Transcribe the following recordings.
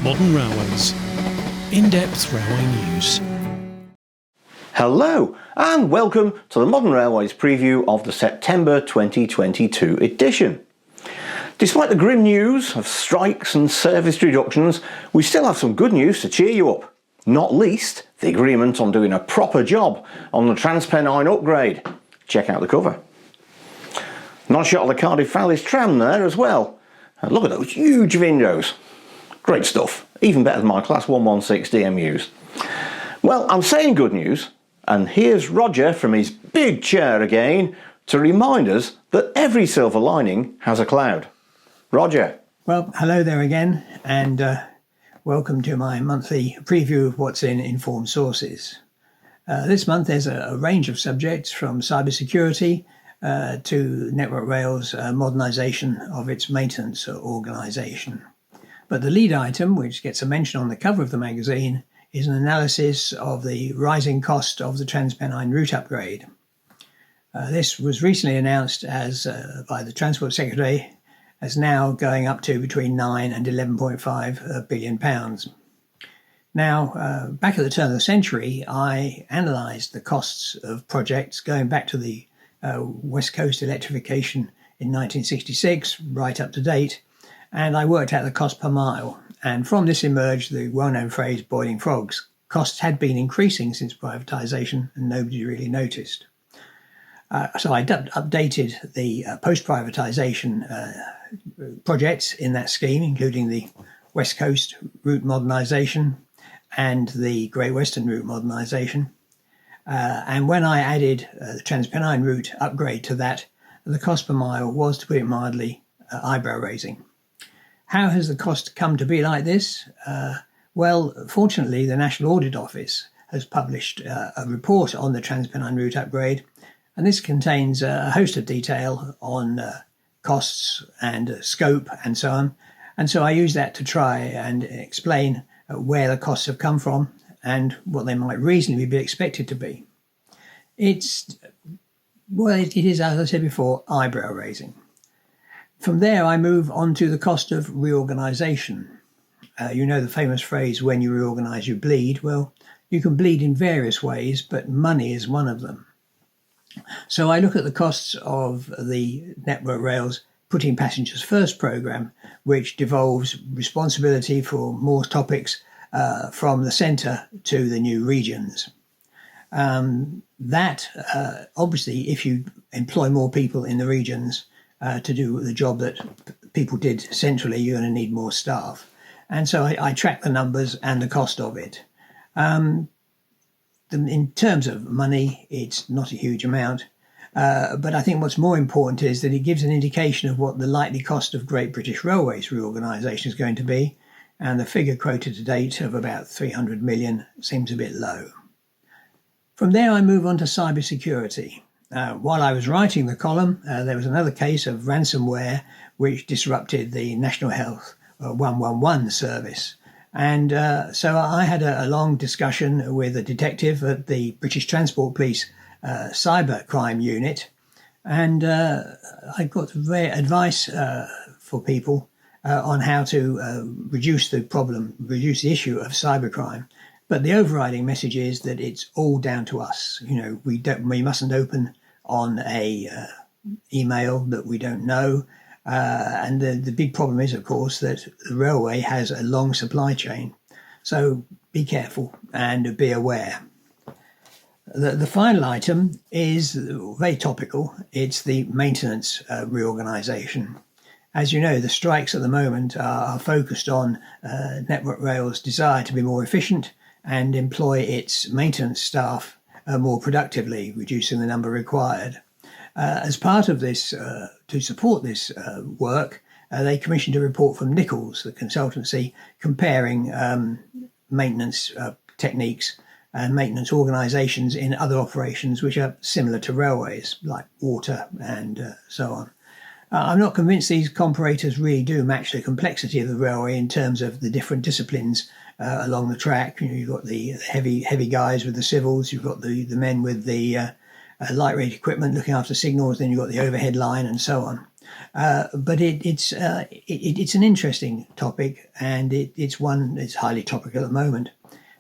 Modern Railways. In-depth railway news. Hello and welcome to the Modern Railways preview of the September 2022 edition. Despite the grim news of strikes and service reductions, we still have some good news to cheer you up. Not least, the agreement on doing a proper job on the Transpennine upgrade. Check out the cover. Nice shot of the Cardiff Valley tram there as well. And look at those huge windows. Great stuff. Even better than my Class 116 DMUs. Well, I'm saying good news, and here's Roger from his big chair again to remind us that every silver lining has a cloud. Roger. Well, hello there again, and welcome to my monthly preview of what's in Informed Sources. This month there's a range of subjects from cybersecurity to Network Rail's modernisation of its maintenance organisation. But the lead item, which gets a mention on the cover of the magazine, is an analysis of the rising cost of the Transpennine route upgrade. This was recently announced as by the Transport Secretary as now going up to between 9 and 11.5 billion pounds. Now, back at the turn of the century, I analysed the costs of projects going back to the West Coast electrification in 1966, right up to date, and I worked out the cost per mile. And from this emerged the well-known phrase boiling frogs. Costs had been increasing since privatisation and nobody really noticed. So I updated the post-privatisation projects in that scheme, including the West Coast route modernisation and the Great Western route modernisation. And when I added the Transpennine route upgrade to that, the cost per mile was, to put it mildly, eyebrow-raising. How has the cost come to be like this? Well, fortunately, the National Audit Office has published a report on the Transpennine route upgrade, and this contains a host of detail on costs and scope and so on. And so I use that to try and explain where the costs have come from and what they might reasonably be expected to be. It is, as I said before, eyebrow-raising. From there, I move on to the cost of reorganisation. You know the famous phrase, when you reorganise, you bleed. Well, you can bleed in various ways, but money is one of them. So I look at the costs of the Network Rail's Putting Passengers First programme, which devolves responsibility for more topics from the centre to the new regions. Obviously, if you employ more people in the regions, to do the job that people did centrally, you're going to need more staff. And so I track the numbers and the cost of it. In terms of money, it's not a huge amount. But I think what's more important is that it gives an indication of what the likely cost of Great British Railways reorganisation is going to be. And the figure quoted to date of about 300 million seems a bit low. From there, I move on to cybersecurity. While I was writing the column, there was another case of ransomware which disrupted the National Health 111 service. And so I had a long discussion with a detective at the British Transport Police cyber crime unit. And I got advice for people on how to reduce the issue of cybercrime. But the overriding message is that it's all down to us. You know, we mustn't open on a email that we don't know. And the big problem is, of course, that the railway has a long supply chain. So be careful and be aware. The final item is very topical. It's the maintenance reorganisation. As you know, the strikes at the moment are focused on Network Rail's desire to be more efficient and employ its maintenance staff more productively, reducing the number required. As part of this, to support this work, they commissioned a report from Nichols, the consultancy, comparing maintenance techniques and maintenance organisations in other operations which are similar to railways, like water and so on. I'm not convinced these comparators really do match the complexity of the railway in terms of the different disciplines along the track. You know, you've got the heavy guys with the civils, you've got the men with the light rate equipment looking after signals, then you've got the overhead line and so on. But it's an interesting topic, and it's one that's highly topical at the moment.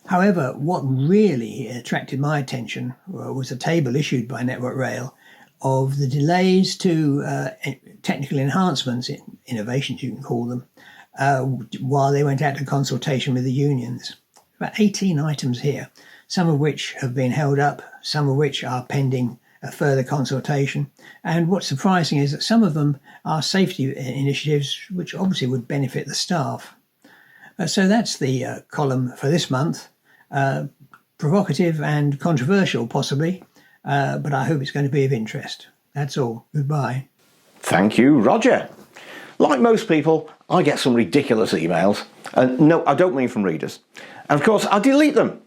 However, what really attracted my attention was a table issued by Network Rail of the delays to technical enhancements, innovations you can call them, while they went out to consultation with the unions. About 18 items here, some of which have been held up, some of which are pending a further consultation. And what's surprising is that some of them are safety initiatives which obviously would benefit the staff. So that's the column for this month. Provocative and controversial, possibly, but I hope it's going to be of interest. That's all. Goodbye. Thank you, Roger. Like most people, I get some ridiculous emails. And no, I don't mean from readers. And of course, I delete them.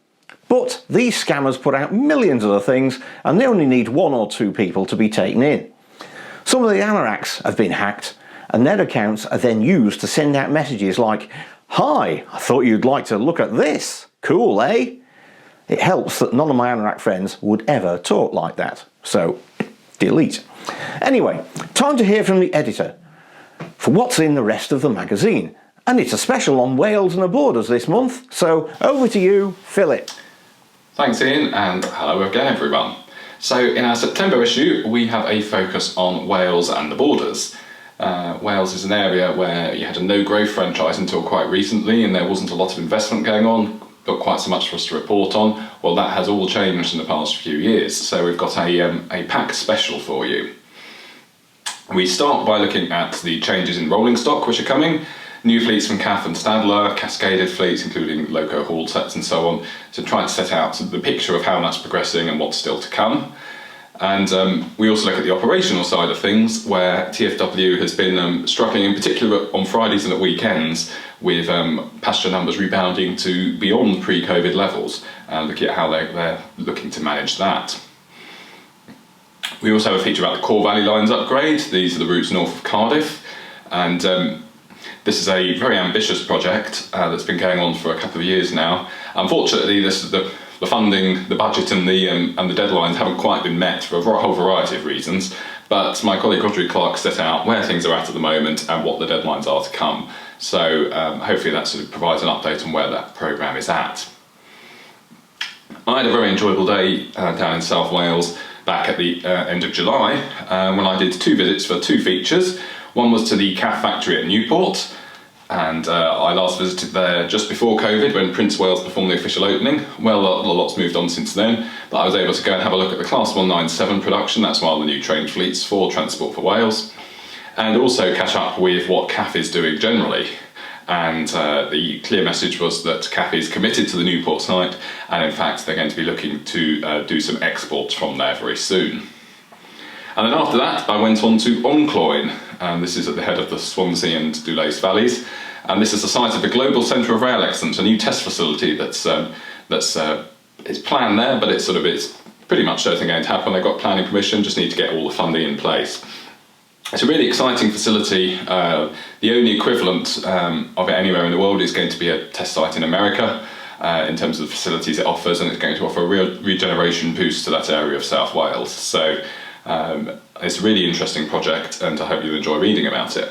But these scammers put out millions of the things, and they only need 1 or 2 people to be taken in. Some of the anoraks have been hacked, and their accounts are then used to send out messages like, "Hi, I thought you'd like to look at this. Cool, eh?" It helps that none of my anorak friends would ever talk like that. So, delete. Anyway, time to hear from the editor for what's in the rest of the magazine. And it's a special on Wales and the borders this month. So, over to you, Philip. Thanks, Ian, and hello again, everyone. So, in our September issue, we have a focus on Wales and the borders. Wales is an area where you had a no-growth franchise until quite recently, and there wasn't a lot of investment going on, not quite so much for us to report on. Well, that has all changed in the past few years, so we've got a pack special for you. We start by looking at the changes in rolling stock which are coming. New fleets from CAF and Stadler, cascaded fleets including loco haul sets and so on, to try to set out the picture of how that's progressing and what's still to come. And we also look at the operational side of things, where TfW has been struggling in particular on Fridays and at weekends with passenger numbers rebounding to beyond pre-COVID levels, and looking at how they're looking to manage that. We also have a feature about the Core Valley Lines upgrade. These are the routes north of Cardiff, and this is a very ambitious project that's been going on for a couple of years now. Unfortunately, the funding, the budget and the deadlines haven't quite been met for a whole variety of reasons, but my colleague Audrey Clark set out where things are at the moment and what the deadlines are to come. So hopefully that sort of provides an update on where that programme is at. I had a very enjoyable day down in South Wales back at the end of July when I did 2 visits for 2 features. One was to the CAF factory at Newport, and I last visited there just before COVID when Prince Wales performed the official opening. Well, a lot's moved on since then, but I was able to go and have a look at the Class 197 production. That's one of the new train fleets for Transport for Wales, and also catch up with what CAF is doing generally. And the clear message was that CAF is committed to the Newport site, and in fact they're going to be looking to do some exports from there very soon. And then after that I went on to Oncloyne, and this is at the head of the Swansea and Dulace valleys, and this is the site of the Global Centre of Rail Excellence, a new test facility that's it's planned there, but it's pretty much certainly going to happen. They've got planning permission, just need to get all the funding in place. It's a really exciting facility. The only equivalent of it anywhere in the world is going to be a test site in America in terms of the facilities it offers, and it's going to offer a real regeneration boost to that area of South Wales. So it's a really interesting project, and I hope you enjoy reading about it.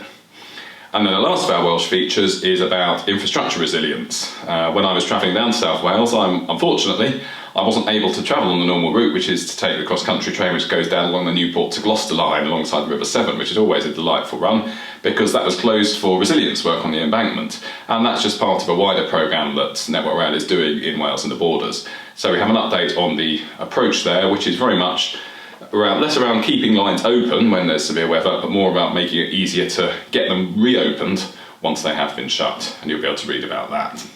And then the last of our Welsh features is about infrastructure resilience. When I was travelling down to South Wales, unfortunately, I wasn't able to travel on the normal route, which is to take the cross-country train which goes down along the Newport to Gloucester line alongside the River Severn, which is always a delightful run, because that was closed for resilience work on the embankment. And that's just part of a wider programme that Network Rail is doing in Wales and the borders. So we have an update on the approach there, which is very much less around keeping lines open when there's severe weather, but more about making it easier to get them reopened once they have been shut, and you'll be able to read about that.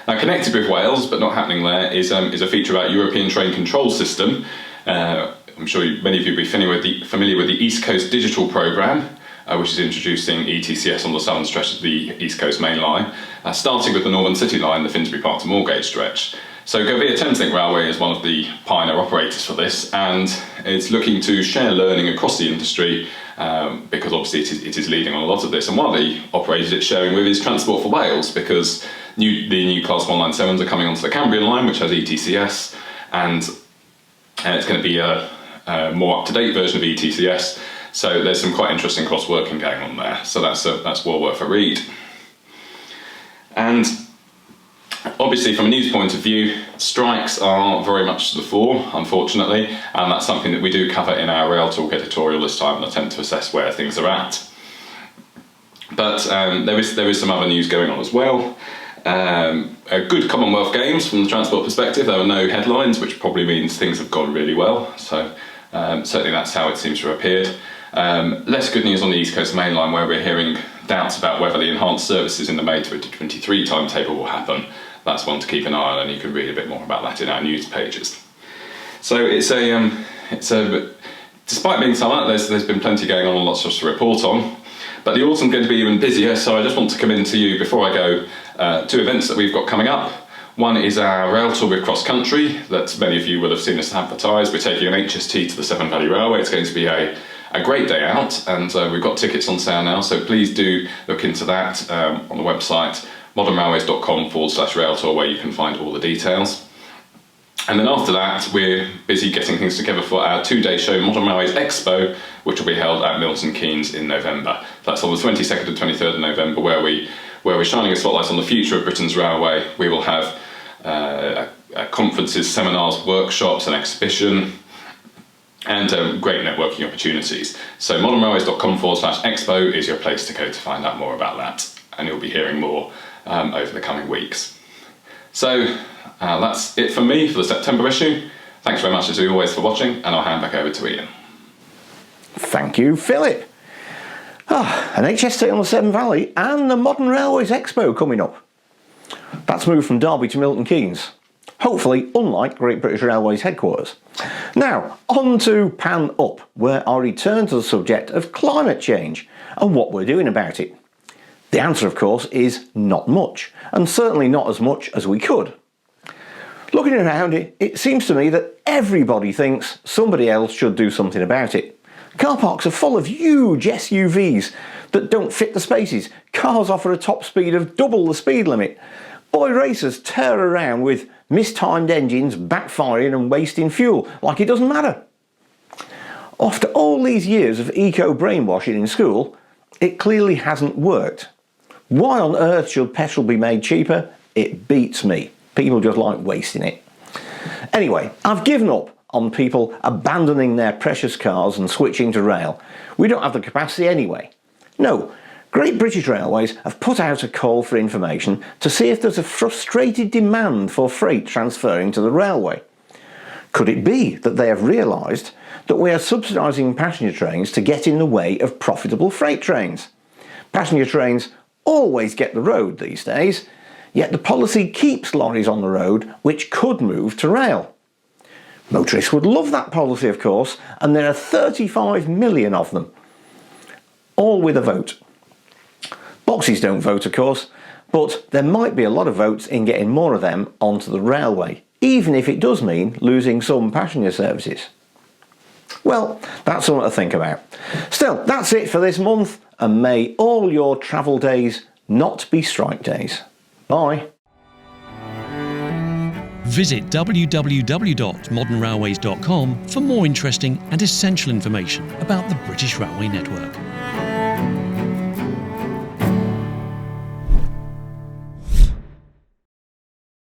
Now, connected with Wales, but not happening there, is a feature about European Train Control System. I'm sure many of you will be familiar with the East Coast Digital Programme, which is introducing ETCS on the southern stretch of the East Coast Main Line, starting with the Northern City Line, the Finsbury Park to Moorgate stretch. So Govia Thameslink Railway is one of the pioneer operators for this, and it's looking to share learning across the industry because obviously it is leading on a lot of this. And one of the operators it's sharing with is Transport for Wales, because the new Class 197s are coming onto the Cambrian line, which has ETCS, and it's going to be a more up-to-date version of ETCS. So there's some quite interesting cross-working going on there. So that's well worth a read. And obviously, from a news point of view, strikes are very much to the fore, unfortunately, and that's something that we do cover in our Rail Talk editorial this time and attempt to assess where things are at. But there is some other news going on as well. A good Commonwealth Games from the transport perspective. There were no headlines, which probably means things have gone really well. So certainly that's how it seems to have appeared. Less good news on the East Coast Main Line, where we're hearing doubts about whether the enhanced services in the May 2023 timetable will happen. That's one to keep an eye on, and you can read a bit more about that in our news pages. So it's a despite being summer, there's been plenty going on and lots to report on. But the autumn's going to be even busier, so I just want to come in to you before I go 2 events that we've got coming up. One is our rail tour with Cross Country that many of you will have seen us advertise. We're taking an HST to the Severn Valley Railway. It's going to be a great day out, and we've got tickets on sale now, so please do look into that on the website modernrailways.com/rail tour, where you can find all the details. And then after that, we're busy getting things together for our 2-day show, Modern Railways Expo, which will be held at Milton Keynes in November. That's on the 22nd and 23rd of November, where we're shining a spotlight on the future of Britain's railway. We will have conferences, seminars, workshops, an exhibition, and great networking opportunities. So modernrailways.com/expo is your place to go to find out more about that, and you'll be hearing more over the coming weeks. So that's it from me for the September issue. Thanks very much as always for watching, and I'll hand back over to Ian. Thank you, Philip. An HST on the Severn Valley and the Modern Railways Expo coming up. That's moved from Derby to Milton Keynes. Hopefully, unlike Great British Railways headquarters. Now, on to Pan Up, where I return to the subject of climate change and what we're doing about it. The answer, of course, is not much, and certainly not as much as we could. Looking around it seems to me that everybody thinks somebody else should do something about it. Car parks are full of huge SUVs that don't fit the spaces. Cars offer a top speed of double the speed limit. Boy racers tear around with mistimed engines backfiring and wasting fuel like it doesn't matter. After all these years of eco-brainwashing in school, it clearly hasn't worked. Why on earth should petrol be made cheaper? It beats me. People just like wasting it. Anyway, I've given up on people abandoning their precious cars and switching to rail. We don't have the capacity anyway. No, Great British Railways have put out a call for information to see if there's a frustrated demand for freight transferring to the railway. Could it be that they have realised that we are subsidising passenger trains to get in the way of profitable freight trains? Passenger trains always get the road these days, yet the policy keeps lorries on the road which could move to rail. Motorists would love that policy, of course, and there are 35 million of them, all with a vote. Boxes don't vote, of course, but there might be a lot of votes in getting more of them onto the railway, even if it does mean losing some passenger services. Well, that's something to think about. Still, that's it for this month, and may all your travel days not be strike days. Bye. Visit www.modernrailways.com for more interesting and essential information about the British Railway Network.